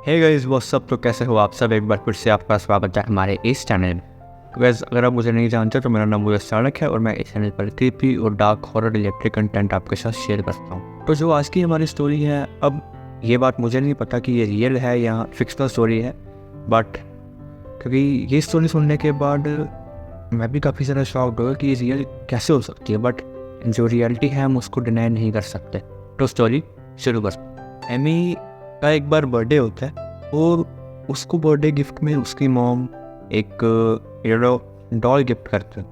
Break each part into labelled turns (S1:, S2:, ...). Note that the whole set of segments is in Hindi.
S1: Hey guys what's up. तो कैसे हो आप सब? एक बार फिर से आपका स्वागत है हमारे इस चैनल में। तो गाइस अगर आप मुझे नहीं जानते तो मेरा नाम मुझे चाणक है और मैं इस चैनल पर क्रीपी और डार्क हॉरर रिलेटेड कंटेंट आपके साथ शेयर करता हूँ। तो जो आज की हमारी स्टोरी है, अब ये बात मुझे नहीं पता कि ये रियल है या फिक्शनल स्टोरी है, बट क्योंकि ये स्टोरी सुनने के बाद मैं भी काफ़ी ज़्यादा शॉक्ड हुआ कि ये रियल कैसे हो सकती है, बट जो रियलिटी है हम उसको डिनाई नहीं कर सकते। तो स्टोरी शुरू कर। एमी का एक बार बर्थडे होता है और उसको बर्थडे गिफ्ट में उसकी मॉम एक डॉल गिफ्ट करते हैं।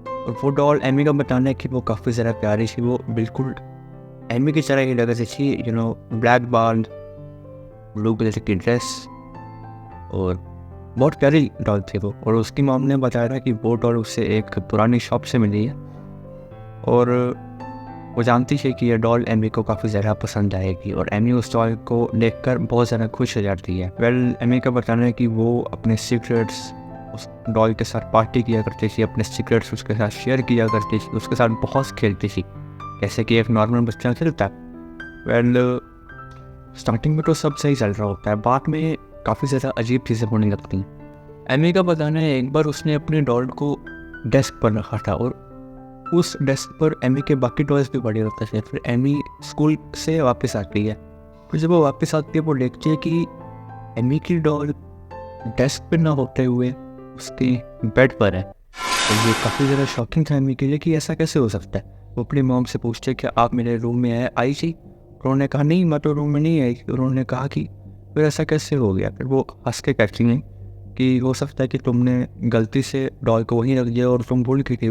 S1: और वो डॉल एमी का बताना है कि वो काफ़ी ज़्यादा प्यारी थी। वो बिल्कुल एमी की तरह ही लग रही थी, ब्लैक बाल, ब्लू कलर की ड्रेस, और बहुत प्यारी डॉल थी वो। और उसकी मॉम ने बताया था कि वो डॉल उससे एक पुरानी शॉप से मिली है और वो जानती है कि ये डॉल एमी को काफ़ी ज़्यादा पसंद आएगी और एमी उस डॉल को देखकर बहुत ज़्यादा खुश हो जाती है। एमी का बताना है कि वो अपने सीक्रेट्स उस डॉल के साथ पार्टी किया करती थी, अपने सीक्रेट्स उसके साथ शेयर किया करती थी, उसके साथ बहुत खेलती थी जैसे कि एक नॉर्मल बच्चा खेलता है। स्टार्टिंग में तो सब सही चल रहा होता है, बाद में काफ़ी ज़्यादा अजीब चीज़ें होने लगती हैं। एमी का बताना है एक बार उसने अपने डॉल को डेस्क पर रखा था और उस डेस्क पर एमी के बाकी टॉयज भी पड़े होते थे। फिर एमी स्कूल से वापस आती है। फिर जब वो वापस आती है वो देखती है कि एमी की डॉल डेस्क पर ना होते हुए उसके बेड पर है। तो ये काफ़ी ज़्यादा शॉकिंग था एमी के लिए कि ऐसा कैसे हो सकता है। वो अपनी मॉम से पूछते हैं कि आप मेरे रूम में आई थी? उन्होंने कहा नहीं, मैं तो रूम में नहीं आई। उन्होंने कहा कि फिर ऐसा कैसे हो गया? फिर वो हंस के कहती हैं कि हो सकता है कि तुमने गलती से डॉल को वहीं रख दिया और तुम भूल गई थी।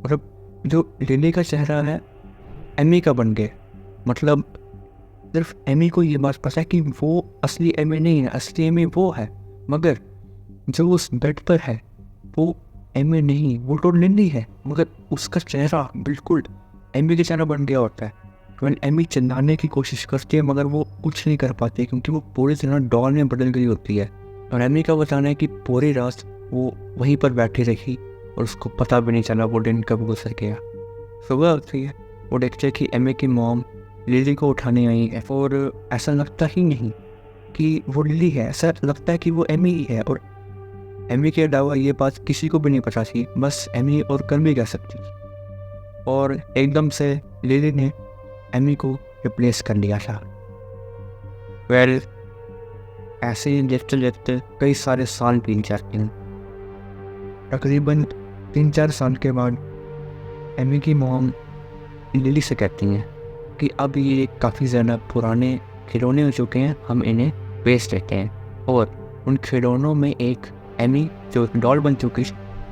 S1: मतलब जो लिली का चेहरा है एमी का बन गया। मतलब सिर्फ एमी को ये बात पता है कि वो असली एमी नहीं है, असली एमी वो है, मगर जो उस बेड पर है वो एमी नहीं, वो तो लिली है, मगर उसका चेहरा बिल्कुल एमी का चेहरा बन गया होता है। तो एमी चिल्लाने की कोशिश करती है मगर वो कुछ नहीं कर पाती क्योंकि वो पूरी तरह डॉल में बदल गई होती है। और एमी का बताना है कि पूरी रात वो वहीं पर बैठी रही और उसको पता भी नहीं चला वो दिन कब गुजर गया। सुबह होती है, वो देखते हैं कि एमी की मॉम लिली को उठाने आई है और ऐसा लगता ही नहीं कि वो लिली है, ऐसा लगता है कि वो एमी ही है। और एमी के अलावा ये बात किसी को भी नहीं पता थी, बस एमी और कर भी कह सकती थी। और एकदम से लिली ने एमी को रिप्लेस कर लिया था। वेल ऐसे ही देखते देखते कई सारे साल बीत जाते हैं। तकरीबन 3-4 साल के बाद एमी की मॉम लिली से कहती हैं कि अब ये काफ़ी ज़्यादा पुराने खिलौने हो चुके हैं, हम इन्हें बेच देते हैं। और उन खिलौनों में एक एमी जो डॉल बन चुकी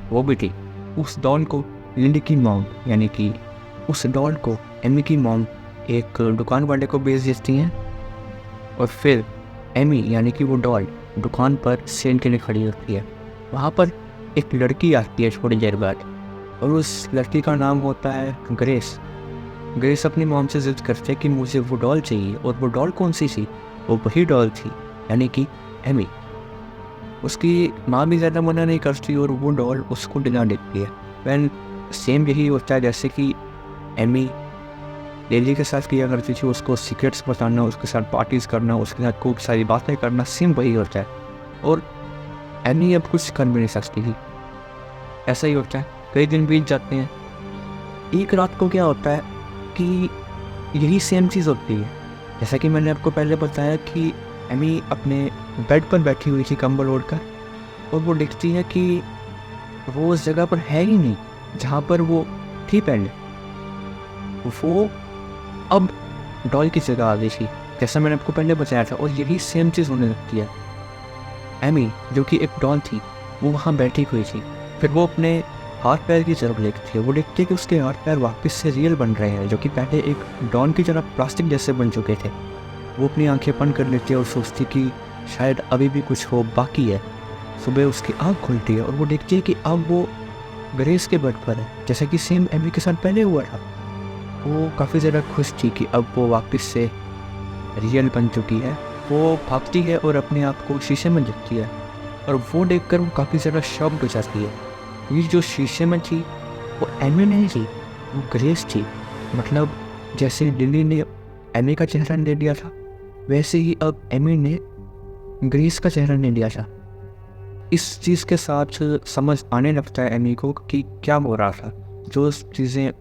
S1: वो भी थी। उस डॉल को लिली की मॉम यानी कि उस डॉल को एमी की मॉम एक दुकान वाले को बेच देती हैं। और फिर एमी यानी कि वो डॉल दुकान पर सेल के लिए खड़ी होती है। वहाँ पर एक लड़की आती है थोड़ी देर बाद, और उस लड़की का नाम होता है ग्रेस। ग्रेस अपनी मॉम से जिद करते कि मुझे वो डॉल चाहिए, और वो डॉल कौन सी थी? वो वही डॉल थी यानी कि एमी। उसकी माँ भी ज़्यादा मना नहीं करती और वो डॉल उसको दिला देती है। वैन सेम यही होता है जैसे कि एमी लिली के साथ किया करती थी, उसको सीक्रेट्स बताना, उसके साथ पार्टीज़ करना, उसके साथ खूब सारी बातें करना, सेम वही होता है। और एमी अब कुछ कर भी नहीं सकती थी। ऐसा ही होता है, कई दिन बीत जाते हैं। एक रात को क्या होता है कि यही सेम चीज़ होती है जैसा कि मैंने आपको पहले बताया कि एमी अपने बेड पर बैठी हुई थी कंबल ओढ़कर, और वो देखती है कि वो उस जगह पर है ही नहीं जहाँ पर वो थी पहले। वो अब डॉल की जगह आ गई थी जैसा मैंने आपको पहले बताया था, और यही सेम चीज़ होने लगती है। एमी जो कि एक डॉल थी वो वहाँ बैठी हुई थी, फिर वो अपने हाथ पैर की तरफ देखती है। वो देखती है कि उसके हाथ पैर वापस से रियल बन रहे हैं, जो कि पहले एक डॉल की तरह प्लास्टिक जैसे बन चुके थे। वो अपनी आंखें बंद कर लेती है और सोचती कि शायद अभी भी कुछ हो बाकी है। सुबह उसकी आँख खुलती है और वो देखती है कि अब वो ग्रेस के बेड पर है, जैसा कि सेम एमी के साथ पहले हुआ था। वो काफ़ी ज़्यादा खुश थी कि अब वो वापस से रियल बन चुकी है। वो भागती है और अपने आप को शीशे में देखती है, और वो देखकर वो काफ़ी ज़्यादा शॉक्ड हो जाती है। ये जो शीशे में थी वो एमी नहीं थी, वो ग्रेस थी। मतलब जैसे लिली ने एमी का चेहरा ले लिया था, वैसे ही अब एमी ने ग्रेस का चेहरा ले लिया था। इस चीज़ के साथ समझ आने लगता है एमी को कि क्या हो रहा था। जो चीज़ें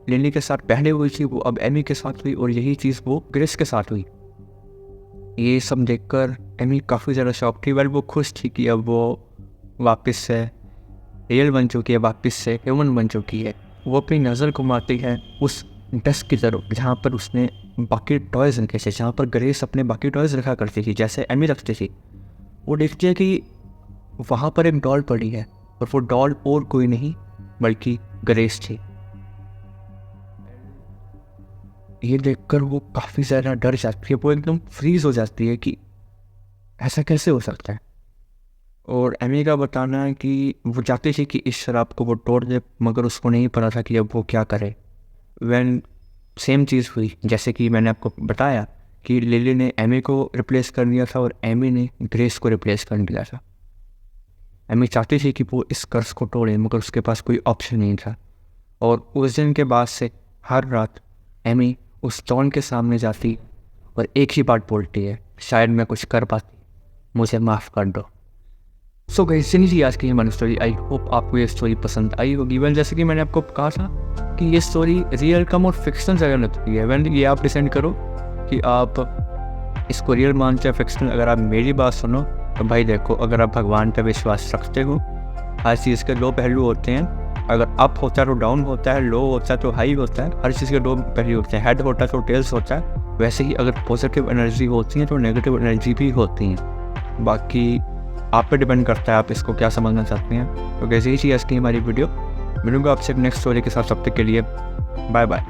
S1: लिली के साथ पहले हुई थी वो अब एमी के साथ हुई, और यही चीज़ वो ग्रेस के साथ हुई। ये सब देखकर एमी काफ़ी ज़्यादा शॉक थी। वेल वो खुश थी कि अब वो वापस से रियल बन चुकी है, वापस से ह्यूमन बन चुकी है। वो अपनी नज़र घुमाती है उस डेस्क की तरफ जहाँ पर उसने बाकी टॉयज़ रखे थे, जहाँ पर ग्रेस अपने बाकी टॉयज़ रखा करती थी जैसे एमी रखती थी। वो देखती है कि वहाँ पर एक डॉल पड़ी है, और वो डॉल और कोई नहीं बल्कि ग्रेस थी। ये देखकर वो काफ़ी ज़्यादा डर जाती है, वो एकदम फ्रीज़ हो जाती है कि ऐसा कैसे हो सकता है। और एमी का बताना है कि वो चाहती थी कि इस शराब को वो तोड़ दे, मगर उसको नहीं पता था कि अब वो क्या करे। वैन सेम चीज़ हुई जैसे कि मैंने आपको बताया कि लिली ने एमी को रिप्लेस कर दिया था और एमी ने ग्रेस को रिप्लेस कर दिया था। एमी चाहती थी कि वो इस कर्ज को तोड़े, मगर उसके पास कोई ऑप्शन नहीं था। और उस दिन के बाद से हर रात एमी उस डॉन के सामने जाती और एक ही बात बोलती है, शायद मैं कुछ कर पाती, मुझे माफ़ कर दो। सो गाइस, यही थी आज की हमारी स्टोरी। आई होप आपको ये स्टोरी पसंद आई होगी। वेल जैसे कि मैंने आपको कहा था कि ये स्टोरी रियल कम और फिक्शनल जगह लगती है। वेल ये आप डिसाइड करो कि आप इसको रियल मानते हैं फिक्शनल। अगर आप मेरी बात सुनो तो भाई देखो, अगर आप भगवान पर विश्वास रखते हो, हर चीज़ के दो पहलू होते हैं। अगर अप होता है तो डाउन होता है, लो होता है तो हाई होता है। हर चीज़ के दो पहलू होते हैं, हेड होता है तो टेल्स होता है। वैसे ही अगर पॉजिटिव एनर्जी होती है तो नेगेटिव एनर्जी भी होती हैं। बाकी आप पे डिपेंड करता है आप इसको क्या समझना चाहते हैं। तो कैसे ही चीज़ की हमारी वीडियो मिलूंगा आपसे नेक्स्ट स्टोरी के साथ। तब तक के लिए बाय बाय।